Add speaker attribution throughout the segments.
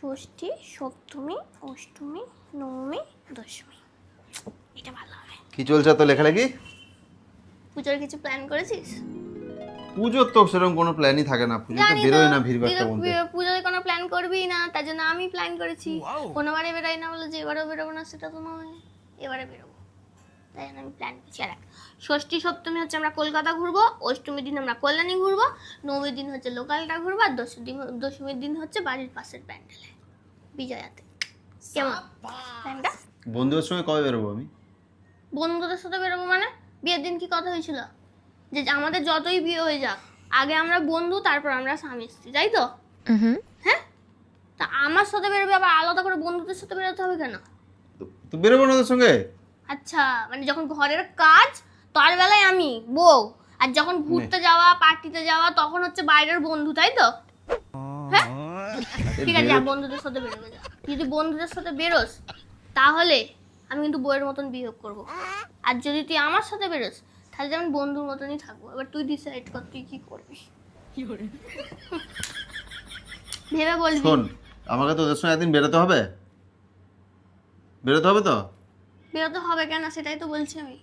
Speaker 1: ষষ্ঠী, সপ্তমী, অষ্টমী, নবমী, দশমী। এটা ভালো হবে।
Speaker 2: কি চলছে তো লেখালেখি?
Speaker 1: পুজোর কিছু প্ল্যান করেছিস?
Speaker 2: পুজোর তো সেরকম কোনো প্ল্যানই থাকে না, পুজো তো
Speaker 1: জানি
Speaker 2: বেরোয়
Speaker 1: তো,
Speaker 2: না ভিড়ভাড়টার
Speaker 1: তুই
Speaker 2: মধ্যে।
Speaker 1: তো পুজোয় কোনো প্ল্যান করবি না, তার জন্য আমি প্ল্যান করেছি। কোনোবারে বেরোই না বলে যে এবারেও বেরোবো না সেটা তো নয়, এবারে বেরোবো, তাই জন্য আমি প্ল্যান করছি। আর ষষ্ঠী সপ্তমী হচ্ছে আমরা কলকাতা ঘুরবো, অষ্টমীর দিন আমরা কল্যাণী ঘুরবো, নবমীর দিন হচ্ছে লোকালটা ঘুরবো, আর দশমীর দিন হচ্ছে বাড়ির পাশের প্যান্ডেলে বিজয়াতে। কেমন প্ল্যানটা?
Speaker 2: বন্ধুদের সঙ্গে কবে বেরোবো আমি?
Speaker 1: বন্ধুদের সাথে বেরোবো মানে? বিয়ের দিন কি কথা হয়েছিল যে আমাদের যতই বিয়ে হয়ে যাক আগে আমরা বন্ধু, তারপর আমরা স্বামী স্ত্রী, তাই তো? হ্যাঁ, তা আমার সাথে বেরোবে আবার আলাদা করে বন্ধুদের সাথে বেরোতে হবে কেন?
Speaker 2: তো বেরোবো না ওদের সঙ্গে?
Speaker 1: আচ্ছা, মানে যখন ঘরের কাজ তার বেলায় আমি বউ, আর যখন ঘুরতে যাওয়া পার্টিতে যাওয়া তখন হচ্ছে বাইরের বন্ধু, তাই তো? হ্যাঁ, ঠিক আছে, যা বন্ধুদের সাথে বেরোবে যা। যদি বন্ধুদের সাথে বেরোস তাহলে আমি কিন্তু বউয়ের মতন বিহেভ করবো, আর যদি তুই আমার সাথে বেরোস তাহলে যেমন বন্ধুর মতনই থাকবো। এবার তুই ডিসাইড কর তুই কি করবি, ভেবে বলবি।
Speaker 2: শোন, আমাকে তো ওদের সঙ্গে একদিন বেরোতে হবে, বেরোতে হবে তো।
Speaker 1: বেরোতে হবে কেন সেটাই তো বলছি আমি।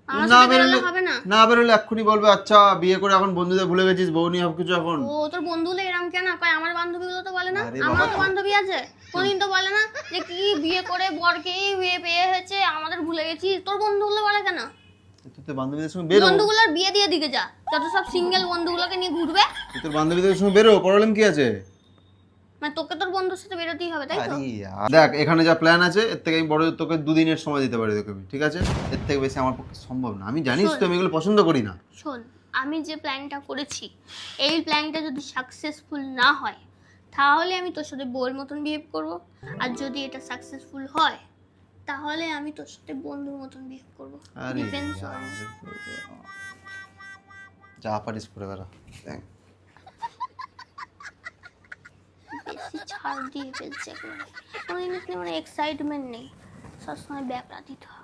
Speaker 1: আমার
Speaker 2: না
Speaker 1: সাথে
Speaker 2: বেরোলে,
Speaker 1: বেরোলে হবে না?
Speaker 2: না বেরোলে এক্ষুনি বলবে আচ্ছা বিয়ে করে এখন বন্ধুদের ভুলে গেছিস, বউ নিয়ে সব কিছু এখন।
Speaker 1: ও তোর বন্ধুগুলো এরম কেন কয়? আমার বান্ধবীগুলো তো বলে না,
Speaker 2: আরে
Speaker 1: আমার
Speaker 2: বাবা,
Speaker 1: তো বান্ধবী আছে, কোনদিন তো বলে না যে কি বিয়ে করে বরকেই বিয়ে পেয়ে হয়েছে আমাদের ভুলে গেছিস। তোর বন্ধুগুলো বলে কেন?
Speaker 2: তুই তোর বান্ধবীদের সঙ্গে বেরো,
Speaker 1: বন্ধুগুলোর বিয়ে দিয়ে দিকে যা, যত সব সিঙ্গেল বন্ধুগুলোকে নিয়ে ঘুরবে।
Speaker 2: তুই তোর বান্ধবীদের সঙ্গে বেরো, প্রবলেম কি আছে?
Speaker 1: মানে তোকে তোর বন্ধুর সাথে বেরোতেই হবে, তাই তো?
Speaker 2: দেখ এখানে যা প্ল্যান আছে এর থেকে আমি বড় তোকে 2 দিনের সময় দিতে পারি তোকে আমি, ঠিক আছে? এর থেকে বেশি আমার পক্ষে সম্ভব না, আমি জানিস তো আমি এগুলো পছন্দ করি না।
Speaker 1: শোন, আমি যে প্ল্যানটা করেছি এই প্ল্যানটা যদি সাকসেসফুল না হয় তাহলে আমি তোর সাথে বউয়ের মতন বিহেভ করব, আর যদি এটা সাকসেসফুল হয় তাহলে আমি তোর সাথে বন্ধুর মতন বিহেভ করব।
Speaker 2: আরে
Speaker 1: ডিপেন্ডস অন।
Speaker 2: যা পারিস করে বেড়া।
Speaker 1: বেশি ছাড় দিয়ে ফেলছে একেবারে, কোনো জিনিস নিয়ে মানে এক্সাইটমেন্ট নেই, সবসময় ব্যাকরা দিতে হয়।